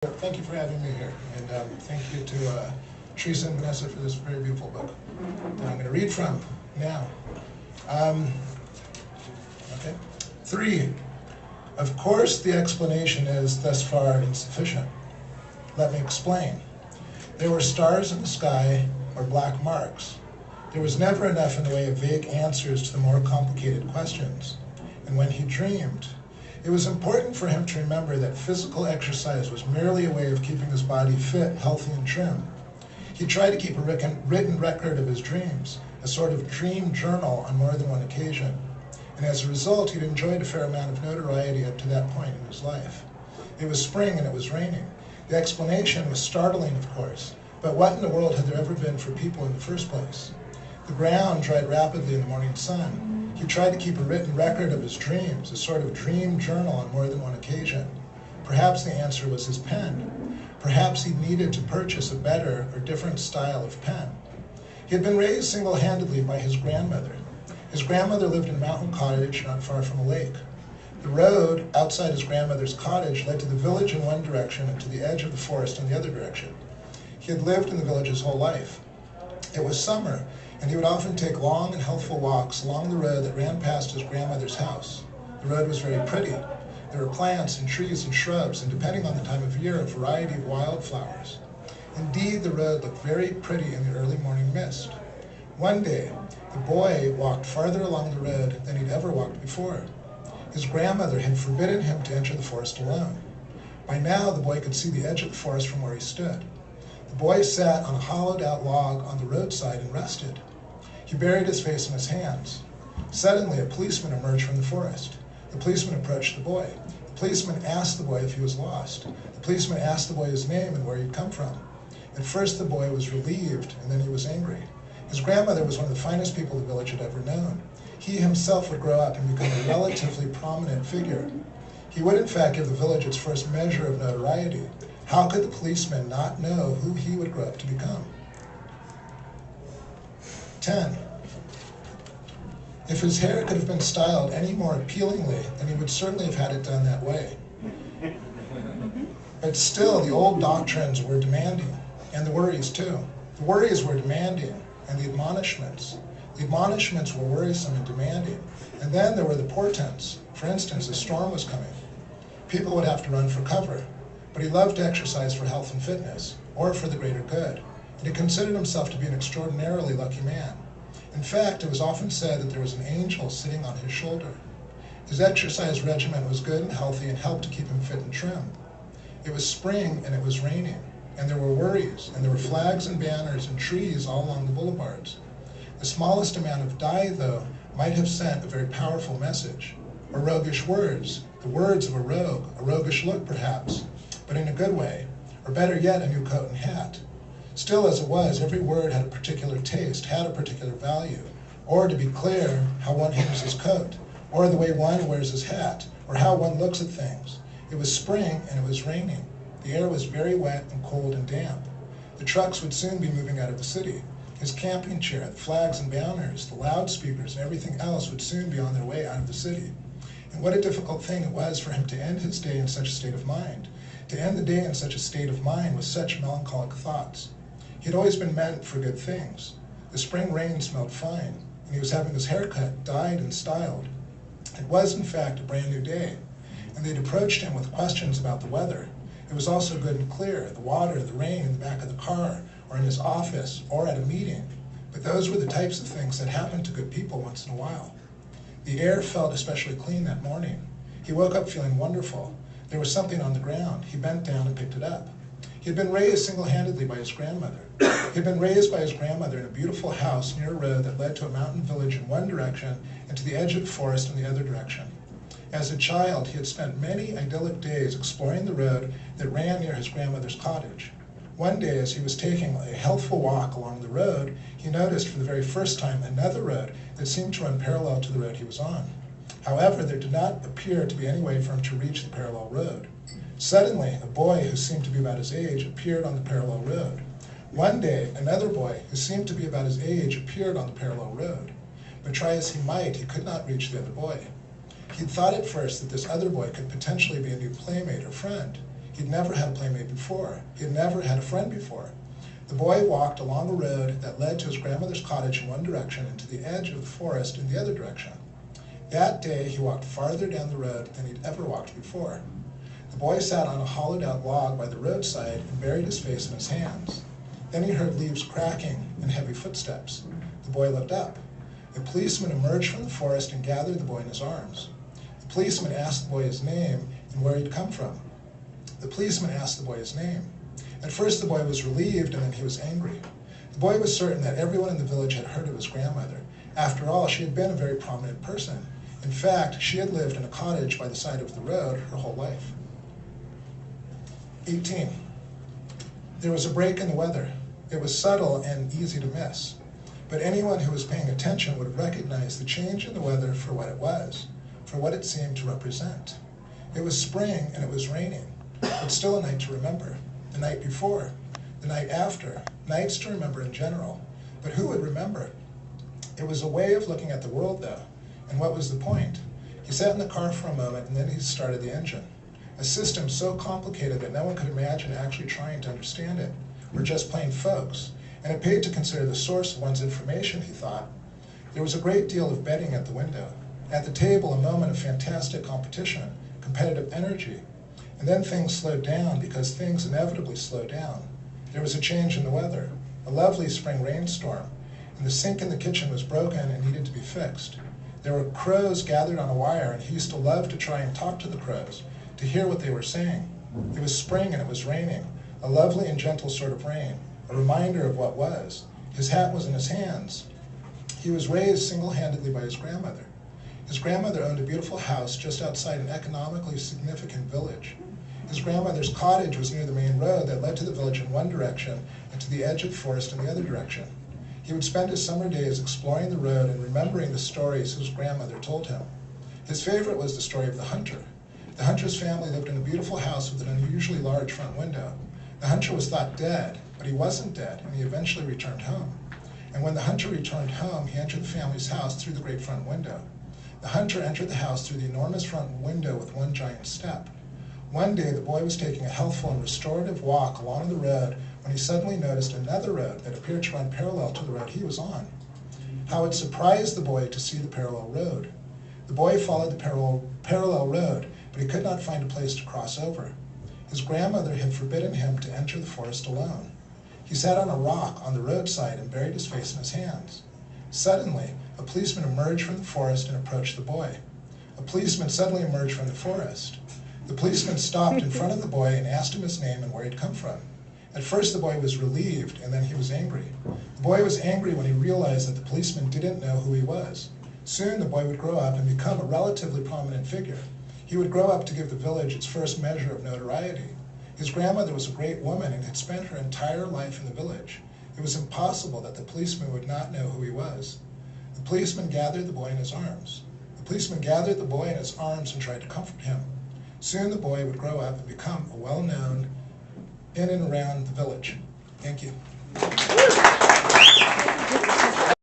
Thank you for having me here, and thank you to Teresa and Vanessa for this very beautiful book that I'm going to read from now. Okay. 3. Of course, the explanation is thus far insufficient. Let me explain. There were stars in the sky or black marks. There was never enough in the way of vague answers to the more complicated questions. And when he dreamed, it was important for him to remember that physical exercise was merely a way of keeping his body fit, healthy, and trim. He tried to keep a written record of his dreams, a sort of dream journal on more than one occasion. And as a result, he'd enjoyed a fair amount of notoriety up to that point in his life. It was spring and it was raining. The explanation was startling, of course, but what in the world had there ever been for people in the first place? The ground dried rapidly in the morning sun. He tried to keep a written record of his dreams, a sort of dream journal on more than one occasion. Perhaps the answer was his pen. Perhaps he needed to purchase a better or different style of pen. He had been raised single-handedly by his grandmother. His grandmother lived in a mountain cottage not far from a lake. The road outside his grandmother's cottage led to the village in one direction and to the edge of the forest in the other direction. He had lived in the village his whole life. It was summer, and he would often take long and healthful walks along the road that ran past his grandmother's house. The road was very pretty. There were plants and trees and shrubs, and depending on the time of year, a variety of wildflowers. Indeed, the road looked very pretty in the early morning mist. One day, the boy walked farther along the road than he'd ever walked before. His grandmother had forbidden him to enter the forest alone. By now, the boy could see the edge of the forest from where he stood. The boy sat on a hollowed-out log on the roadside and rested. He buried his face in his hands. Suddenly, a policeman emerged from the forest. The policeman approached the boy. The policeman asked the boy if he was lost. The policeman asked the boy his name and where he'd come from. At first, the boy was relieved, and then he was angry. His grandmother was one of the finest people the village had ever known. He himself would grow up and become a relatively prominent figure. He would, in fact, give the village its first measure of notoriety. How could the policeman not know who he would grow up to become? 10. If his hair could have been styled any more appealingly, then he would certainly have had it done that way. But still, the old doctrines were demanding, and the worries too. The worries were demanding, and the admonishments. The admonishments were worrisome and demanding. And then there were the portents. For instance, a storm was coming. People would have to run for cover. But he loved to exercise for health and fitness, or for the greater good. And he considered himself to be an extraordinarily lucky man. In fact, it was often said that there was an angel sitting on his shoulder. His exercise regimen was good and healthy and helped to keep him fit and trim. It was spring and it was raining, and there were worries, and there were flags and banners and trees all along the boulevards. The smallest amount of dye, though, might have sent a very powerful message. Or roguish words, the words of a roguish look perhaps, but in a good way, or better yet, a new coat and hat. Still, as it was, every word had a particular taste, had a particular value, or, to be clear, how one hems his coat, or the way one wears his hat, or how one looks at things. It was spring and it was raining. The air was very wet and cold and damp. The trucks would soon be moving out of the city. His camping chair, the flags and banners, the loudspeakers, and everything else would soon be on their way out of the city. And what a difficult thing it was for him to end his day in such a state of mind, to end the day in such a state of mind with such melancholic thoughts. He had always been meant for good things. The spring rain smelled fine, and he was having his hair cut, dyed, and styled. It was, in fact, a brand new day, and they'd approached him with questions about the weather. It was also good and clear, the water, the rain in the back of the car, or in his office, or at a meeting. But those were the types of things that happened to good people once in a while. The air felt especially clean that morning. He woke up feeling wonderful. There was something on the ground. He bent down and picked it up. He had been raised single-handedly by his grandmother. He had been raised by his grandmother in a beautiful house near a road that led to a mountain village in one direction and to the edge of the forest in the other direction. As a child, he had spent many idyllic days exploring the road that ran near his grandmother's cottage. One day, as he was taking a healthful walk along the road, he noticed for the very first time another road that seemed to run parallel to the road he was on. However, there did not appear to be any way for him to reach the parallel road. Suddenly, a boy who seemed to be about his age appeared on the parallel road. One day, another boy who seemed to be about his age appeared on the parallel road. But try as he might, he could not reach the other boy. He'd thought at first that this other boy could potentially be a new playmate or friend. He'd never had a playmate before. He had never had a friend before. The boy walked along a road that led to his grandmother's cottage in one direction and to the edge of the forest in the other direction. That day, he walked farther down the road than he'd ever walked before. The boy sat on a hollowed-out log by the roadside and buried his face in his hands. Then he heard leaves cracking and heavy footsteps. The boy looked up. A policeman emerged from the forest and gathered the boy in his arms. The policeman asked the boy his name and where he'd come from. The policeman asked the boy his name. At first the boy was relieved and then he was angry. The boy was certain that everyone in the village had heard of his grandmother. After all, she had been a very prominent person. In fact, she had lived in a cottage by the side of the road her whole life. 18. There was a break in the weather. It was subtle and easy to miss. But anyone who was paying attention would recognize the change in the weather for what it was, for what it seemed to represent. It was spring and it was raining, but still a night to remember. The night before, the night after, nights to remember in general. But who would remember? It was a way of looking at the world, though. And what was the point? He sat in the car for a moment and then he started the engine. A system so complicated that no one could imagine actually trying to understand it. We're just plain folks. And it paid to consider the source of one's information, he thought. There was a great deal of betting at the window. At the table, a moment of fantastic competition, competitive energy. And then things slowed down because things inevitably slow down. There was a change in the weather, a lovely spring rainstorm, and the sink in the kitchen was broken and needed to be fixed. There were crows gathered on a wire, and he used to love to try and talk to the crows, to hear what they were saying. It was spring and it was raining, a lovely and gentle sort of rain, a reminder of what was. His hat was in his hands. He was raised single-handedly by his grandmother. His grandmother owned a beautiful house just outside an economically significant village. His grandmother's cottage was near the main road that led to the village in one direction and to the edge of the forest in the other direction. He would spend his summer days exploring the road and remembering the stories his grandmother told him. His favorite was the story of the hunter. The hunter's family lived in a beautiful house with an unusually large front window. The hunter was thought dead, but he wasn't dead, and he eventually returned home. And when the hunter returned home, he entered the family's house through the great front window. The hunter entered the house through the enormous front window with one giant step. One day, the boy was taking a healthful and restorative walk along the road when he suddenly noticed another road that appeared to run parallel to the road he was on. How it surprised the boy to see the parallel road. The boy followed the parallel road, but he could not find a place to cross over. His grandmother had forbidden him to enter the forest alone. He sat on a rock on the roadside and buried his face in his hands. Suddenly, a policeman emerged from the forest and approached the boy. A policeman suddenly emerged from the forest. The policeman stopped in front of the boy and asked him his name and where he'd come from. At first the boy was relieved, and then he was angry. The boy was angry when he realized that the policeman didn't know who he was. Soon the boy would grow up and become a relatively prominent figure. He would grow up to give the village its first measure of notoriety. His grandmother was a great woman and had spent her entire life in the village. It was impossible that the policeman would not know who he was. The policeman gathered the boy in his arms. The policeman gathered the boy in his arms and tried to comfort him. Soon the boy would grow up and become a well-known in and around the village. Thank you.